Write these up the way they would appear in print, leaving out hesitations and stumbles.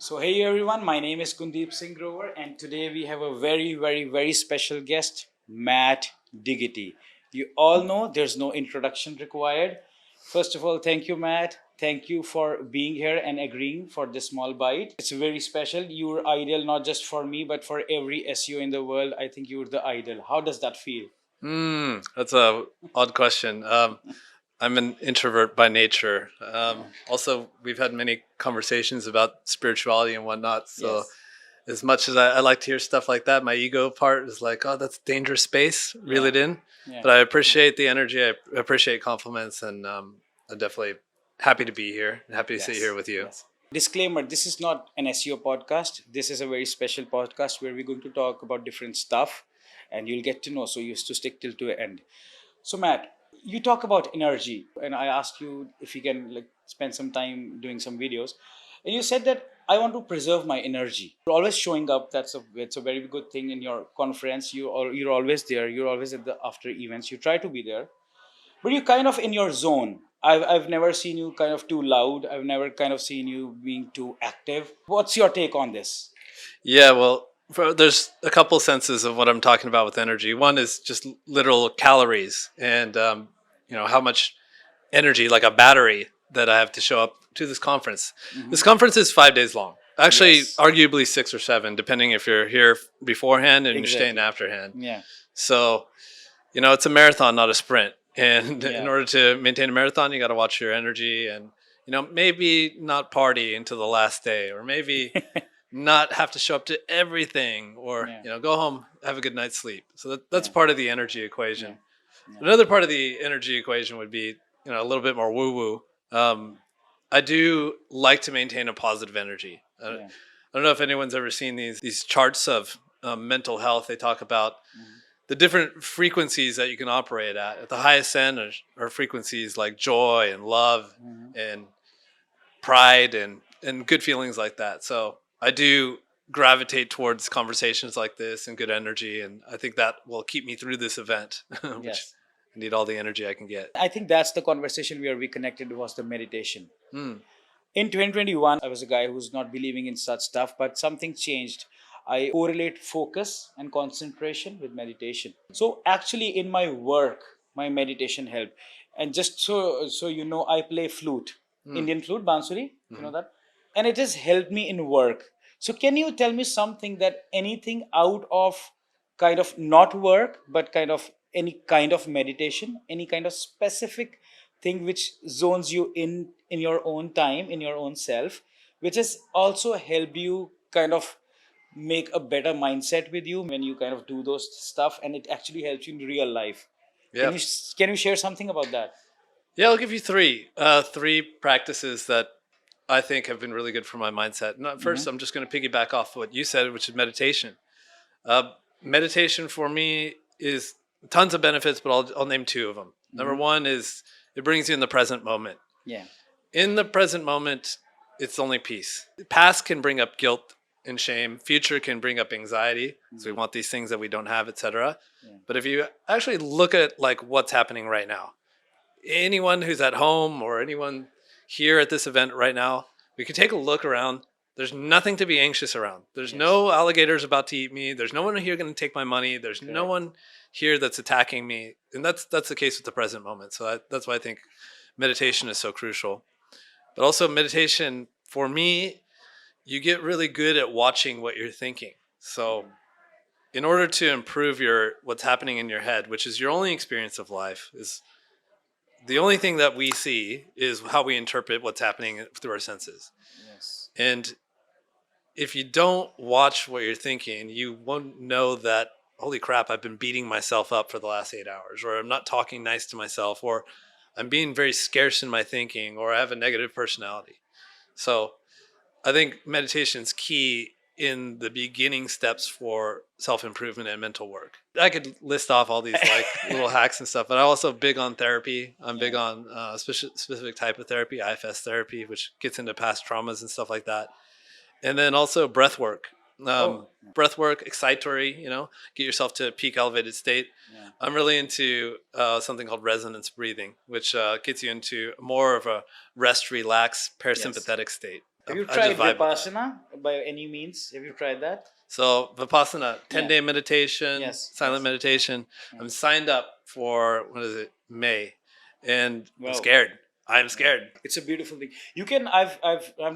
So hey everyone, my name is Gundeep Singh and today we have a very special guest, Matt Diggity. You all know there's no introduction required. First of all, thank you, Matt. Thank you for being here and agreeing for this small bite. It's very special. You're ideal not just for me, but for every SEO in the world. I think you're the ideal. How does that feel? That's a odd question. I'm an introvert by nature. Also, we've had many conversations about spirituality and whatnot. So, Yes. as much as I like to hear stuff like that, my ego part is like, oh, that's dangerous space. Reel Yeah. it in. Yeah. But I appreciate the energy. I appreciate compliments, and I'm definitely happy to be here. Happy to sit here with you. Yes. Disclaimer, this is not an SEO podcast. This is a very special podcast where we're going to talk about different stuff and you'll get to know. So you used to stick till to the end. So Matt, you talk about energy and I asked you if you can spend some time doing some videos. And you said that I want to preserve my energy. You're always showing up. It's a very good thing in your conference. You're always there. You're always at the after events. You try to be there but you're kind of in your zone. I've never seen you kind of too loud. I've never kind of seen you being too active. What's your take on this? Yeah, well, there's a couple senses of what I'm talking about with energy. One is just literal calories and, how much energy, like a battery, that I have to show up to this conference. This conference is 5 days long. Actually, Yes. arguably 6 or 7, depending if you're here beforehand and you're staying Exactly. afterhand. Yeah. So, it's a marathon, not a sprint. And in Yeah. order to maintain a marathon, you got to watch your energy and, maybe not party into the last day, or maybe not have to show up to everything, or Yeah. go home, have a good night's sleep. So that's Yeah. part of the energy equation. Yeah. Another part of the energy equation would be a little bit more woo woo. I do like to maintain a positive energy. Yeah. I don't know if anyone's ever seen these charts of mental health. They talk about Mhm. the different frequencies that you can operate at. At the highest end are frequencies like joy and love Mhm. and pride and good feelings like that. So I do gravitate towards conversations like this and good energy, and I think that will keep me through this event, which Yes. I need all the energy I can get. I think that's the conversation where we connected was the meditation. Mm. In 2021, I was a guy who's not believing in such stuff, but something changed. I correlate focus and concentration with meditation. So actually, in my work, my meditation helped. And just so you know, I play flute, Mm. Indian flute, bansuri. You Hmm. know that, and it has helped me in work. So can you tell me something that anything out of kind of not work, but kind of any kind of meditation, any kind of specific thing which zones you in your own time, in your own self, which has also helped you kind of make a better mindset with you when you kind of do those stuff and it actually helps you in real life. can Yeah. you can you share something about that? Yeah, I'll give you three practices that I think have been really good for my mindset. And Mm-hmm. first, I'm just going to piggyback off what you said, which is meditation. Meditation for me is tons of benefits, but I'll name two of them. Number Mm-hmm. one is it brings you in the present moment. Yeah. In the present moment, it's only peace. The past can bring up guilt and shame. Future can bring up anxiety. So we want these things that we don't have, etc. Yeah. But if you actually look at like what's happening right now, anyone who's at home or anyone here at this event right now, we could take a look around. There's nothing to be anxious around. There's Yes. no alligators about to eat me. There's no one here going to take my money. There's no Correct. one here that's attacking me. And that's the case with the present moment. So that's why I think meditation is so crucial. But also meditation, for me, you get really good at watching what you're thinking. So in order to improve what's happening in your head, which is your only experience of life, is the only thing that we see is how we interpret what's happening through our senses. Yes. And if you don't watch what you're thinking, you won't know that, holy crap, I've been beating myself up for the last 8 hours, or I'm not talking nice to myself, or I'm being very scarce in my thinking, or I have a negative personality. So I think meditation is key in the beginning steps for self-improvement and mental work. I could list off all these like little hacks and stuff, but I'm also big on therapy. I'm big on specific type of therapy, IFS therapy, which gets into past traumas and stuff like that. And then also breath work. Oh. Breath work, excitatory, get yourself to a peak elevated state. Yeah. I'm really into something called resonance breathing, which gets you into more of a rest, relax, parasympathetic state. Have you I just tried vibe with that. Vipassana? by any means? Have you tried that? So Vipassana, Yeah. 10-day meditation, Yes. silent Yes. meditation. I'm signed up for, what is it, May, and I'm Wow. scared. I'm scared. It's a beautiful thing. You can. I've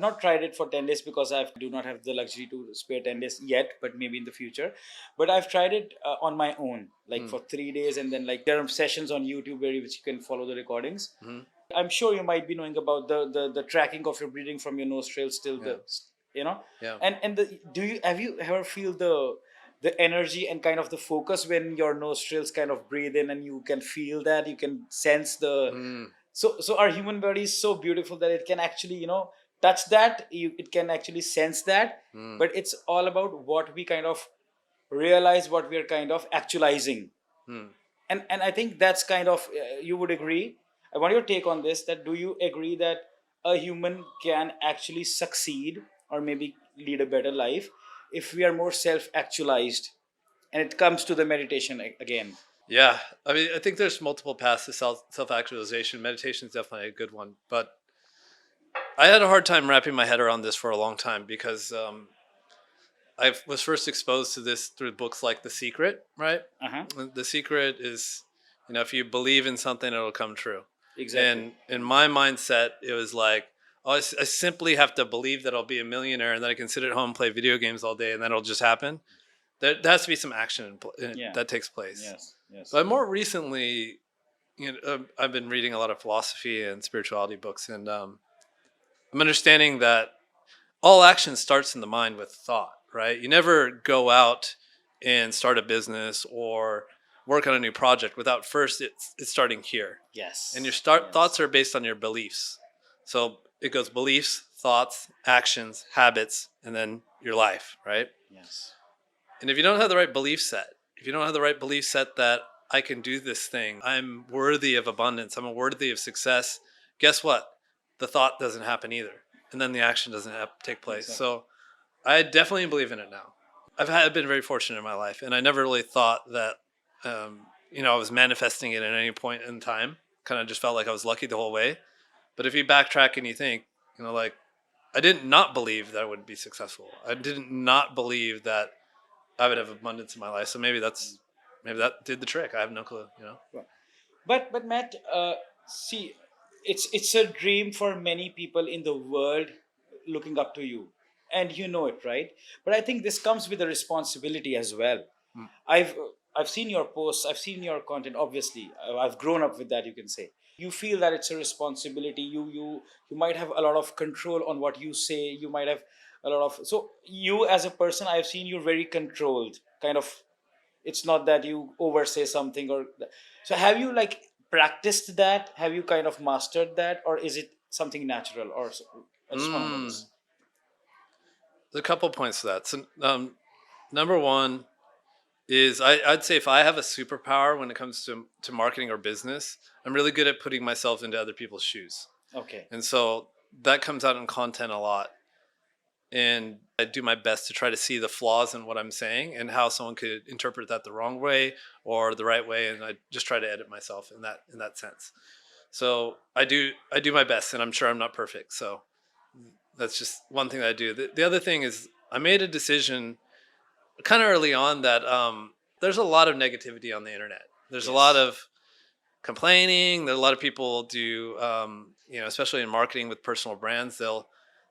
not tried it for 10 days because I do not have the luxury to spare 10 days yet. But maybe in the future. But I've tried it on my own, like for 3 days, and then like there are sessions on YouTube where which you can follow the recordings. Mhm. I'm sure you might be knowing about the tracking of your breathing from your nostrils till Yeah. the, you know, Yeah. and the do you have you ever feel the energy and kind of the focus when your nostrils kind of breathe in and you can feel that, you can sense the, Mm. so our human body is so beautiful that it can actually, touch that, it can actually sense that. Mm. But it's all about what we kind of realize, what we are kind of actualizing. Mm. And I think that's kind of, you would agree. I want your take on this, that do you agree that a human can actually succeed or maybe lead a better life if we are more self actualized, and it comes to the meditation again? Yeah. I mean, I think there's multiple paths to self actualization. Meditation is definitely a good one, but I had a hard time wrapping my head around this for a long time because I was first exposed to this through books like The Secret, right? Uh-huh. The Secret is, if you believe in something, it'll come true. Exactly. And in my mindset, it was like, oh, I simply have to believe that I'll be a millionaire and that I can sit at home, play video games all day, and then it'll just happen. There has to be some action Yeah. that takes place. Yes. Yes. But more recently, I've been reading a lot of philosophy and spirituality books, and I'm understanding that all action starts in the mind with thought, right? You never go out and start a business or work on a new project without first it's starting here. Yes. And your Yes. thoughts are based on your beliefs. So it goes beliefs, thoughts, actions, habits, and then your life, right? Yes. And if you don't have the right belief set, if you don't have the right belief set that I can do this thing, I'm worthy of abundance, I'm worthy of success, guess what? The thought doesn't happen either. And then the action doesn't take place. Exactly. So I definitely believe in it now. I've been very fortunate in my life, and I never really thought that, I was manifesting it at any point in time. Kind of just felt like I was lucky the whole way. But if you backtrack and you think, like, I didn't not believe that I would be successful. I didn't not believe that I would have abundance in my life. So maybe that did the trick. I have no clue. But Matt, see, it's a dream for many people in the world looking up to you, and you know it, right? But I think this comes with a responsibility as well. Mm. I've I've seen your posts, I've seen your content. Obviously, I've grown up with that. You can say you feel that it's a responsibility. You might have a lot of control on what you say. You might have a lot of, so you as a person, I've seen you very controlled, kind of. It's not that you oversay something or so. Have you like practiced that? Have you kind of mastered that, or is it something natural? Or I just want to know Mm. this. There's a couple points to that. So number one is I'd say if I have a superpower when it comes to marketing or business, I'm really good at putting myself into other people's shoes. Okay. And so that comes out in content a lot. And I do my best to try to see the flaws in what I'm saying and how someone could interpret that the wrong way or the right way. And I just try to edit myself in that sense. So I do my best, and I'm sure I'm not perfect. So that's just one thing that I do. The other thing is I made a decision kind of early on that there's a lot of negativity on the internet. There's a lot Yes. of complaining. There's a lot of people do, especially in marketing with personal brands, they'll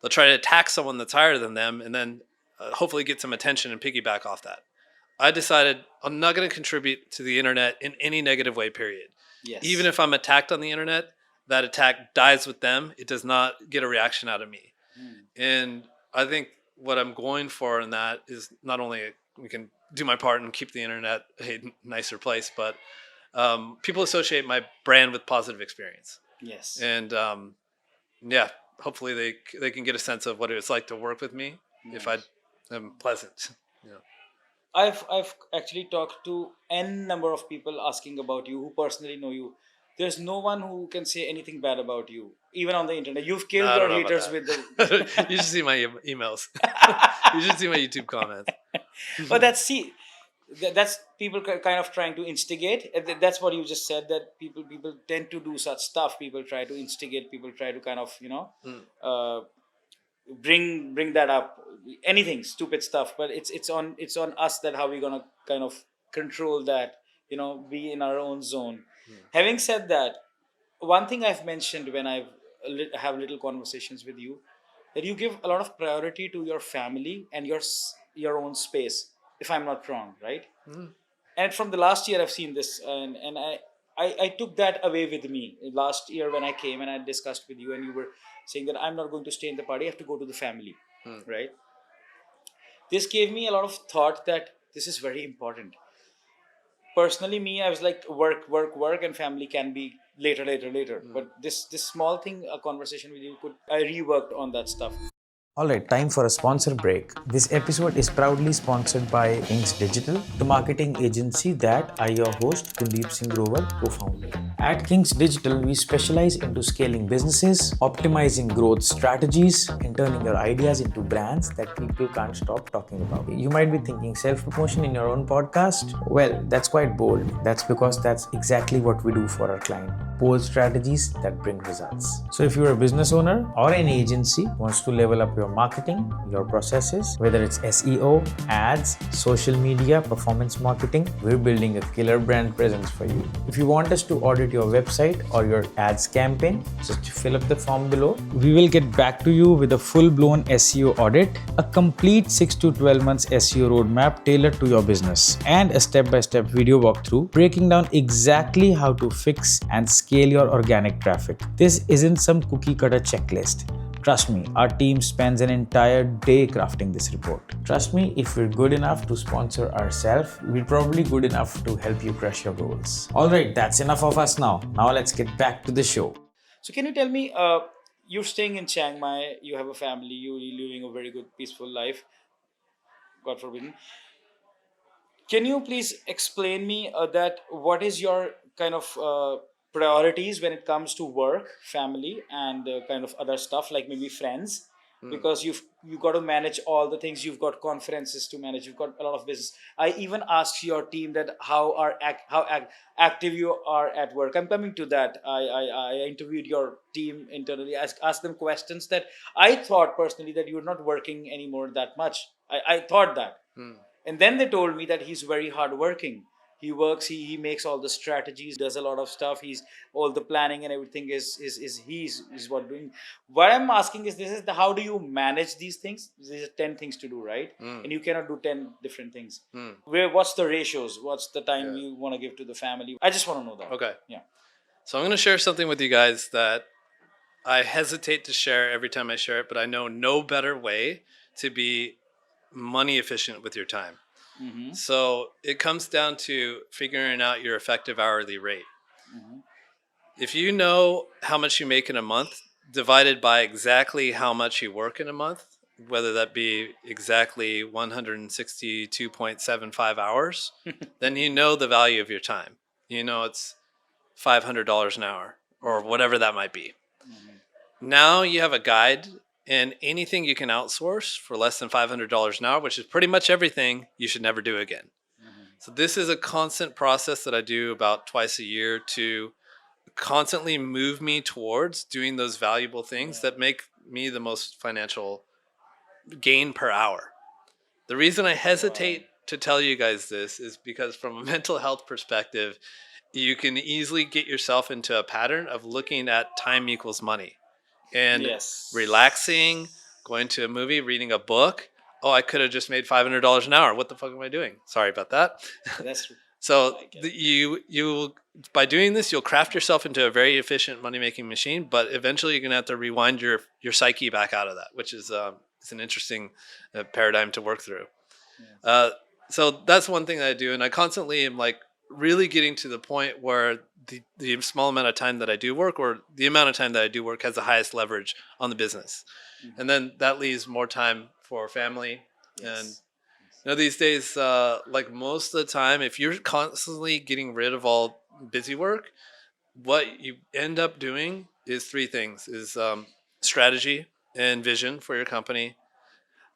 try to attack someone that's higher than them, and then hopefully get some attention and piggyback off that. I decided I'm not going to contribute to the internet in any negative way. Period. Yes. Even if I'm attacked on the internet, that attack dies with them. It does not get a reaction out of me. And I think what I'm going for in that is not only we can do my part and keep the internet a nicer place, but people associate my brand with positive experience. Yes. And hopefully they can get a sense of what it's like to work with me if I am pleasant. I've actually talked to n number of people asking about you who personally know you. There's no one who can say anything bad about you, even on the internet. You've No, killed I your don't know about haters with the. that. You should see my emails. You should see my YouTube comments. But that's people kind of trying to instigate. That's what you just said, that people tend to do such stuff. People try to instigate. People try to kind of Mm. uh, bring that up, anything stupid stuff, but it's on us that how we're gonna kind of control that, be in our own zone. Having said that, one thing I've mentioned when have little conversations with you, that you give a lot of priority to your family and your own space, if I'm not wrong, right? Mm. And from the last year I've seen this, and I took that away with me last year when I came and I discussed with you, and you were saying that I'm not going to stay in the party, I have to go to the family, Mm. right? This gave me a lot of thought that this is very important. Personally, me, I was like, work, work, work, and family can be later, later, later. Mm. But this small thing, a conversation with you, could I reworked on that stuff. Alright, time for a sponsor break. This episode is proudly sponsored by Kings Digital, the marketing agency that I, your host, Gundeep Singh, co-founded. At Kings Digital, we specialize into scaling businesses, optimizing growth strategies, and turning your ideas into brands that people can't stop talking about. You might be thinking self-promotion in your own podcast? Well, that's quite bold. That's because that's exactly what we do for our client. Bold strategies that bring results. So if you're a business owner or an agency wants to level up your marketing, your processes, whether it's SEO, ads, social media, performance marketing, we're building a killer brand presence for you. If you want us to audit your website or your ads campaign, just fill up the form below. We will get back to you with a full-blown SEO audit, a complete 6 to 12 months SEO roadmap tailored to your business, and a step-by-step video walkthrough breaking down exactly how to fix and scale your organic traffic. This isn't some cookie-cutter checklist. Trust me, our team spends an entire day crafting this report. Trust me, if we're good enough to sponsor ourselves, we're probably good enough to help you crush your goals. Alright, that's enough of us now. Now let's get back to the show. So can you tell me, you're staying in Chiang Mai, you have a family, you're living a very good, peaceful life, God forbid. Can you please explain me that what is your kind of priorities when it comes to work, family, and kind of other stuff like maybe friends? Mm. Because you got to manage all the things. You've got conferences to manage. You've got a lot of business. I even asked your team that active you are at work. I'm coming to that. I interviewed your team internally. Asked them questions that I thought personally that you're not working anymore that much. I thought that, Mm. and then they told me that he's very hardworking. He works, he makes all the strategies, does a lot of stuff. He's all the planning and everything is what doing. What I'm asking is, this is the how do you manage these things? There's 10 things to do, right? Mm. And you cannot do 10 different things. Mm. What's the ratios? What's the time Yeah. you want to give to the family? I just want to know that. Okay. Yeah. So I'm going to share something with you guys that I hesitate to share every time I share it, but I know no better way to be money efficient with your time. Mm-hmm. So it comes down to figuring out your effective hourly rate. Mm-hmm. If you know how much you make in a month, divided by exactly how much you work in a month, whether that be exactly 162.75 hours, then you know the value of your time. You know it's $500 an hour or whatever that might be. Mm-hmm. Now you have a guide, and anything you can outsource for less than $500 an hour, which is pretty much everything, you should never do again. Mm-hmm. So this is a constant process that I do about twice a year to constantly move me towards doing those valuable things that make me the most financial gain per hour. The reason I hesitate to tell you guys this is because from a mental health perspective, you can easily get yourself into a pattern of looking at time equals money and Yes. relaxing, going to a movie, reading a book. Oh, I could have just made $500 an hour. What the fuck am I doing? Sorry about that. That's So I get it. you by doing this, you'll craft yourself into a very efficient money making machine. But eventually, you're gonna have to rewind your psyche back out of that, which is it's an interesting paradigm to work through. Yes. So that's one thing that I do, and I constantly am like really getting to the point where the small amount of time that I do work, or the amount of time that I do work, has the highest leverage on the business, Mhm. and then that leaves more time for family. Yes. And these days, like most of the time, if you're constantly getting rid of all busy work, what you end up doing is three things: is strategy and vision for your company,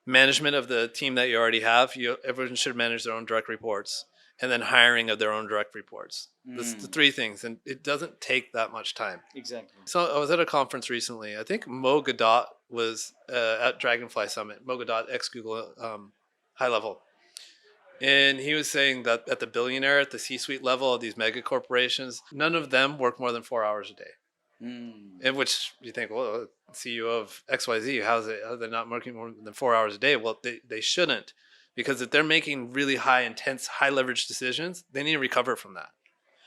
management of the team that you already have. Everyone should manage their own direct reports, and then hiring of their own direct reports. That's the three things, and it doesn't take that much time. Exactly. So I was at a conference recently. I think Mo Gadot was at Dragonfly Summit, Mogadot ex Google high level. And he was saying that at the billionaire, at the C-suite level of these mega corporations, none of them work more than 4 hours a day. In which you think, well, CEO of XYZ, how are they not working more than 4 hours a day? Well, they shouldn't, because if they're making really high, intense, high leverage decisions, they need to recover from that.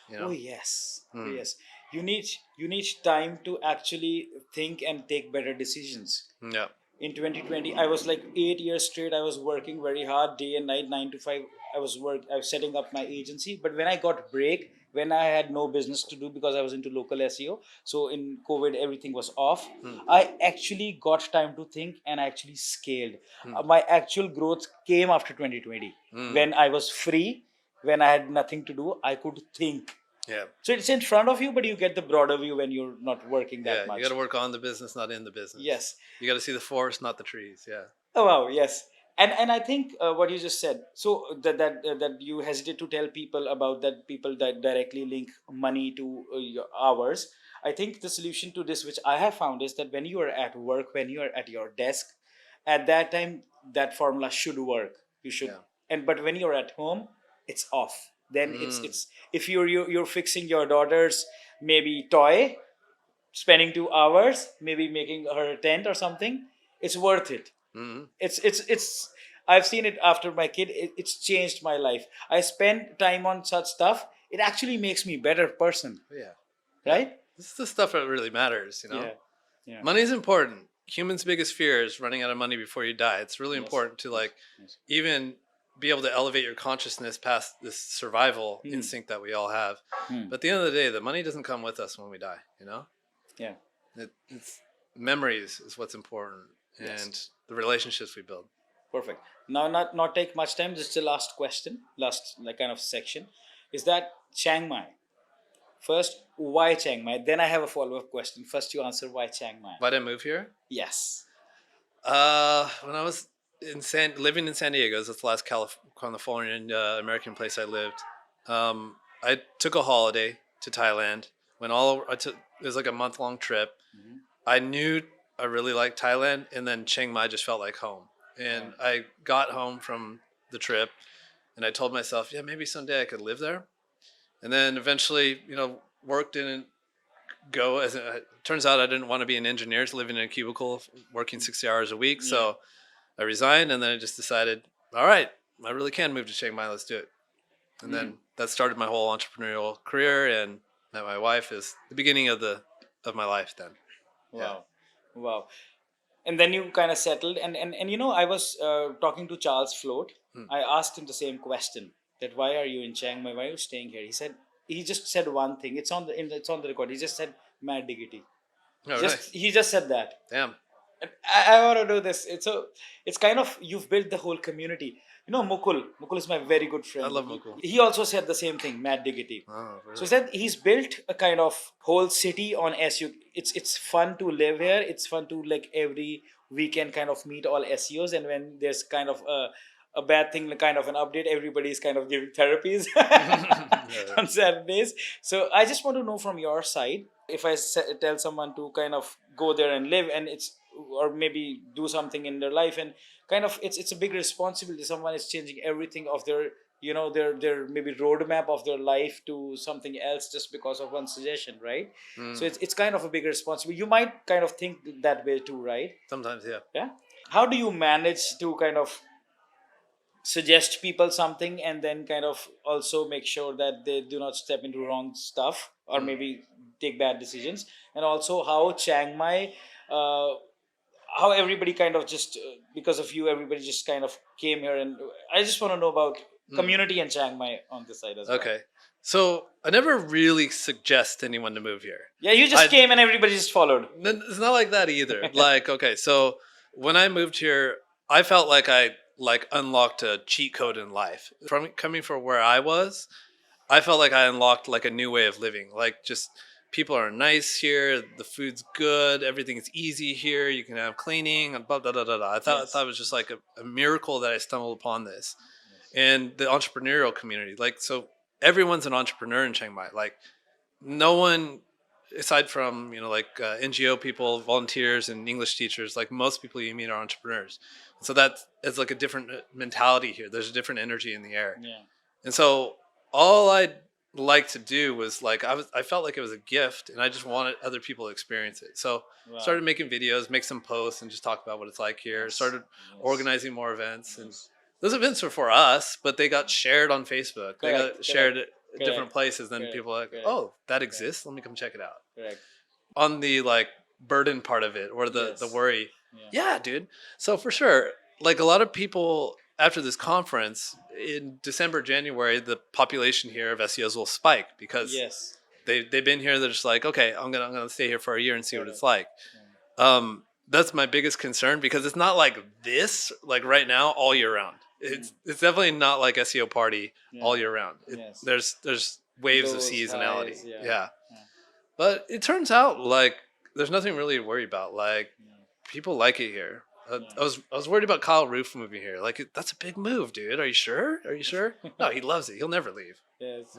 You know? Oh yes, oh, yes. You need time to actually think and take better decisions. Yeah. In 2020, I was like 8 years straight. I was working very hard, day and night, 9 to 5. I was setting up my agency. But when I got break, when I had no business to do because I was into local SEO, so in COVID everything was off. I actually got time to think and I actually scaled. My actual growth came after 2020 when I was free, when I had nothing to do. I could think. Yeah. So it's in front of you, but you get the broader view when you're not working that Yeah. much. You got to work on the business, not in the business. Yes. You got to see the forest, not the trees. Yeah. Oh wow, yes, and I think what you just said. So that you hesitate to tell people about that, people that directly link money to your hours. I think the solution to this, which I have found, is that when you are at work, when you are at your desk, at that time that formula should work. You should, Yeah. and but when you're at home, it's off. Then it's if you're fixing your daughter's maybe toy, spending 2 hours, maybe making her a tent or something, it's worth it. It's I've seen it after my kid. It's changed my life. I spend time on such stuff. It actually makes me better person, Yeah. right? This is the stuff that really matters, you know? Yeah, yeah. Money's important. Humans' biggest fear is running out of money before you die. It's really Yes, important to like yes. even be able to elevate your consciousness past this survival instinct that we all have. But at the end of the day, the money doesn't come with us when we die, you know? Yeah. It's memories is what's important, Yes. and the relationships we build. Perfect. Now, not take much time. Just the last question, last like kind of section, is that Chiang Mai. First, why Chiang Mai? Then I have a follow up question. First, you answer why Chiang Mai. Why did I move here? Yes. When I was living in San Diego, that's the last Californian American place I lived. I took a holiday to Thailand. It was like a month long trip. I knew I really liked Thailand, and then Chiang Mai just felt like home. And I got home from the trip, and I told myself, yeah, maybe someday I could live there. And then eventually, work didn't go as it turns out. I didn't want to be an engineer, living in a cubicle, working 60 hours a week. So I resigned, and then I just decided, all right, I really can move to Chiang Mai. Let's do it. And then that started my whole entrepreneurial career, and met my wife is the beginning of my life then. Wow. Wow. And then you kind of settled, and I was talking to Charles Float. I asked him the same question, that why are you in Chiang Mai, why are you staying here? He just said one thing. It's on the record. He just said Mad Diggity. Oh, nice. He just said that. Damn. And I want to do this. It's kind of, you've built the whole community. Mukul is my very good friend. I love Mukul. He also said the same thing, Mad Diggity. Oh, really? So he said he's built a kind of whole city on SEO. It's fun to live here. It's fun to like every weekend kind of meet all SEOs, and when there's kind of a bad thing, kind of an update, everybody's kind of giving therapies on Saturdays. So I just want to know from your side, if I tell someone to kind of go there and live, and or maybe do something in their life, and kind of it's a big responsibility. Someone is changing everything of their their maybe roadmap of their life to something else just because of one suggestion, right? So it's kind of a big responsibility. You might kind of think that way too, right? Sometimes, yeah. Yeah. How do you manage to kind of suggest people something, and then kind of also make sure that they do not step into wrong stuff, or maybe take bad decisions? And also how Chiang Mai, how everybody kind of just because of you, everybody just kind of came here, and I just want to know about community and Chiang Mai on this side as well. Okay. So I never really suggest anyone to move here. Yeah, you just came and everybody just followed. It's not like that either. Like, okay, so when I moved here, I felt like I unlocked a cheat code in life. From coming from where I was, I felt like I unlocked like a new way of living. Like, just people are nice here, the food's good, everything's easy here, you can have cleaning, and blah blah blah blah. I thought it was just like a miracle that I stumbled upon this. And the entrepreneurial community, like, so everyone's an entrepreneur in Chiang Mai. Like, no one aside from like NGO people, volunteers, and English teachers, like most people you meet are entrepreneurs. So it's like a different mentality here. There's a different energy in the air. Yeah. And so all I'd like to do was like I felt like it was a gift, and I just wanted other people to experience it. So Wow. started making videos, make some posts, and just talk about what it's like here. Started organizing more events, and those events were for us, but they got shared on Facebook. They got shared at different places. Then people are like, oh, that exists. Let me come check it out. Correct. On the like burden part of it, or the worry, yeah, dude. So for sure, like a lot of people after this conference in December, January, the population here of SEOs will spike because Yes. they've been here. They're just like, okay, I'm gonna stay here for a year and see what it's like. That's my biggest concern, because it's not like this, like right now, all year round. It's definitely not like SEO party all year round. There's waves of seasonality. Yeah. But it turns out like there's nothing really to worry about. Like people like it here. I was worried about Kyle Roof moving here. Like that's a big move, dude. Are you sure? No, he loves it. He'll never leave. Yes.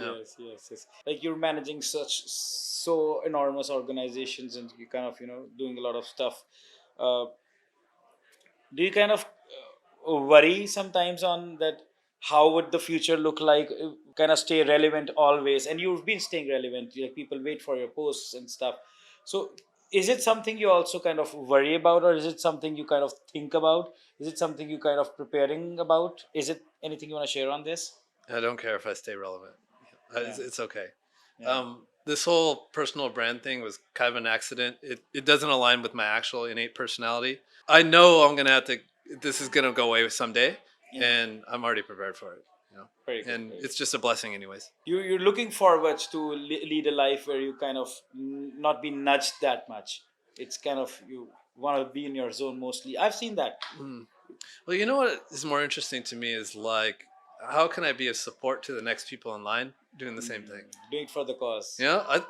Like you're managing so enormous organizations, and you kind of doing a lot of stuff. Uh, do you kind of worry sometimes on that? How would the future look like? Kind of stay relevant always, and you've been staying relevant. Like people wait for your posts and stuff. So, is it something you also kind of worry about, or is it something you kind of think about? Is it something you kind of preparing about? Is it anything you want to share on this? I don't care if I stay relevant. It's okay. Yeah. This whole personal brand thing was kind of an accident. It doesn't align with my actual innate personality. I know I'm gonna have to. This is gonna go away someday, and I'm already prepared for it. Very good, And very it's just a blessing, anyways. You're looking forward to lead a life where you kind of not be nudged that much. It's kind of you want to be in your zone mostly. I've seen that. Well, you know what is more interesting to me is like, how can I be of support to the next people in line doing the same thing? Doing it for the cause.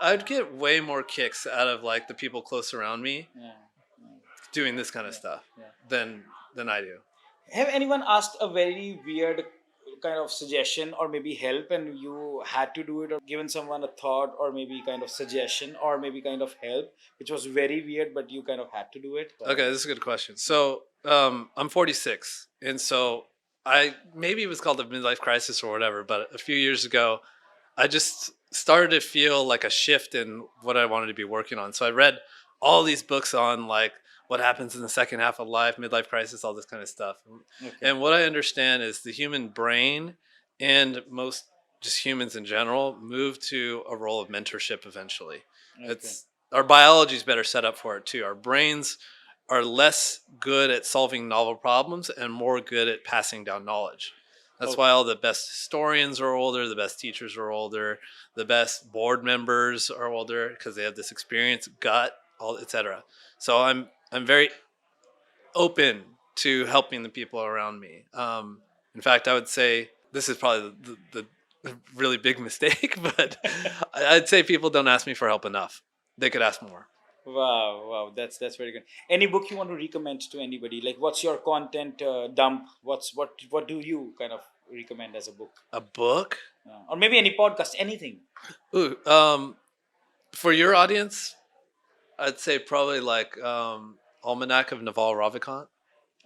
I'd get way more kicks out of like the people close around me Yeah. doing this kind of stuff than I do. Have anyone asked a very weird kind of suggestion or maybe help, and you had to do it, or given someone a thought or maybe kind of suggestion or maybe kind of help, which was very weird, but you kind of had to do it? Okay, this is a good question. So I'm 46, and so maybe it was called a midlife crisis or whatever, but a few years ago, I just started to feel like a shift in what I wanted to be working on. So I read all these books on like what happens in the second half of life, midlife crisis, all this kind of stuff. Okay. And what I understand is the human brain, and most just humans in general, move to a role of mentorship eventually. Okay. Our biology is better set up for it too. Our brains are less good at solving novel problems and more good at passing down knowledge. That's why all the best historians are older, the best teachers are older, the best board members are older, because they have this experience, gut, etc. So I'm very open to helping the people around me. In fact, I would say this is probably the really big mistake, but I'd say people don't ask me for help enough. They could ask more. Wow, that's very good. Any book you want to recommend to anybody? Like, what's your content dump? What do you kind of recommend as a book? A book, or maybe any podcast, anything. Ooh, for your audience, I'd say probably like Almanac of Naval Ravikant.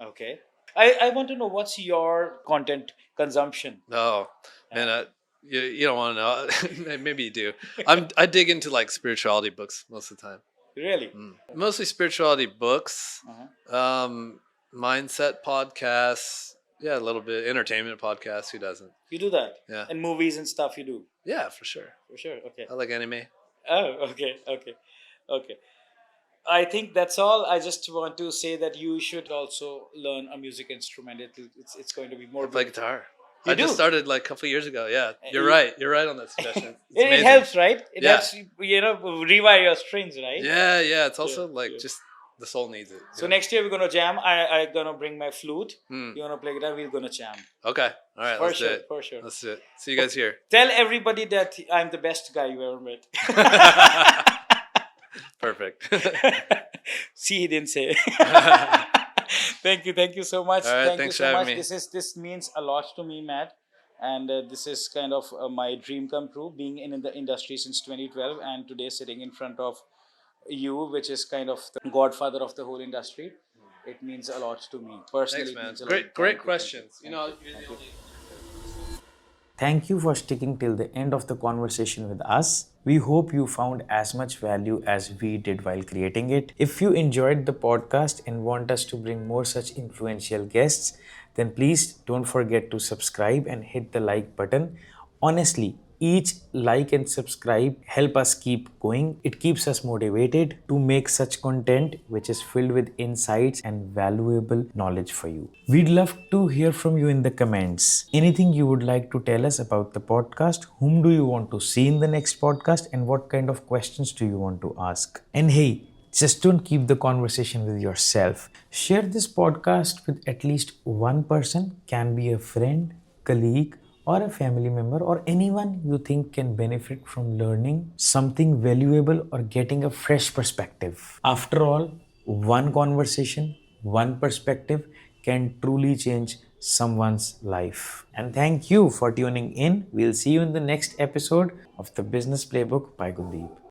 Okay, I want to know what's your content consumption. Oh man, you don't want to know. Maybe you do. I dig into like spirituality books most of the time. Really? Mostly spirituality books, mindset podcasts. Yeah, a little bit entertainment podcasts. Who doesn't? You do that? Yeah. And movies and stuff you do? Yeah, for sure. For sure. Okay. I like anime. Oh, okay. I think that's all. I just want to say that you should also learn a music instrument. It's going to be more. I play guitar. You I do? just started like a couple of years ago. Yeah, you're right. You're right on that suggestion. It helps, right? It helps rewire your strings, right? Yeah. It's also just the soul needs it. So next year we're gonna jam. I'm gonna bring my flute. You're gonna play guitar. We're gonna jam. Okay. All right. Let's do it. For sure. Let's do it. See you guys here. Tell everybody that I'm the best guy you ever met. Perfect. See, he didn't say. Thank you so much. All right, Thank thanks you so for much. having me. This means a lot to me, Matt. And this is kind of my dream come true, being in the industry since 2012, and today sitting in front of you, which is kind of the godfather of the whole industry. It means a lot to me personally. Thanks, It man. means a lot. Great Thank you, questions. You thank know, you, you're the thank you. only. Thank you for sticking till the end of the conversation with us. We hope you found as much value as we did while creating it. If you enjoyed the podcast and want us to bring more such influential guests, then please don't forget to subscribe and hit the like button. Honestly, each like and subscribe help us keep going. It keeps us motivated to make such content which is filled with insights and valuable knowledge for you. We'd love to hear from you in the comments. Anything you would like to tell us about the podcast? Whom do you want to see in the next podcast? And what kind of questions do you want to ask? And hey, just don't keep the conversation with yourself. Share this podcast with at least one person, can be a friend, colleague, or a family member, or anyone you think can benefit from learning something valuable or getting a fresh perspective. After all, one conversation, one perspective can truly change someone's life. And thank you for tuning in. We'll see you in the next episode of the Business Playbook by Gundeep.